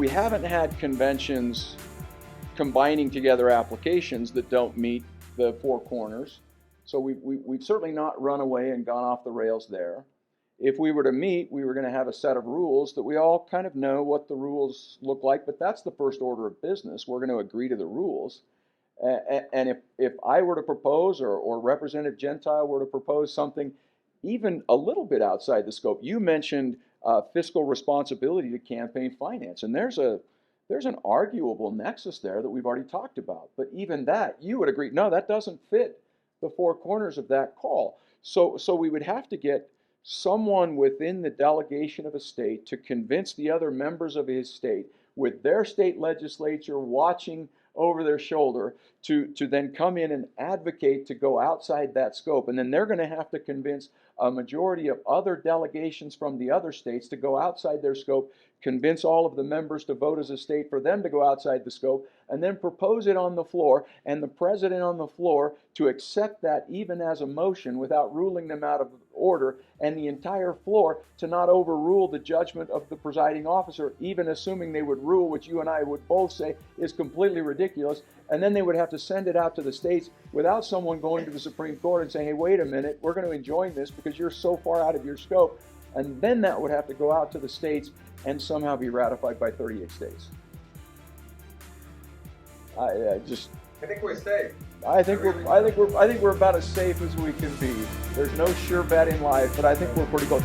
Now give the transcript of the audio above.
we haven't had conventions combining together applications that don't meet the four corners. So we've certainly not run away and gone off the rails there. If we were to meet, we were going to have a set of rules that we all kind of know what the rules look like, but that's the first order of business. We're going to agree to the rules. And if I were to propose, or Representative Gentile were to propose something even a little bit outside the scope, you mentioned fiscal responsibility to campaign finance, and there's an arguable nexus there that we've already talked about. But even that, you would agree, no, that doesn't fit the four corners of that call. So we would have to get someone within the delegation of a state to convince the other members of his state, with their state legislature watching over their shoulder, to then come in and advocate to go outside that scope. And then they're going to have to convince a majority of other delegations from the other states to go outside their scope, convince all of the members to vote as a state for them to go outside the scope, and then propose it on the floor, and the president on the floor to accept that even as a motion without ruling them out of order, and the entire floor to not overrule the judgment of the presiding officer, even assuming they would rule, which you and I would both say is completely ridiculous. And then they would have to send it out to the states without someone going to the Supreme Court and saying, hey, wait a minute, we're going to enjoin this because you're so far out of your scope. And then that would have to go out to the states and somehow be ratified by 38 states. I think we're safe. I think we're about as safe as we can be. There's no sure bet in life, but I think we're pretty close.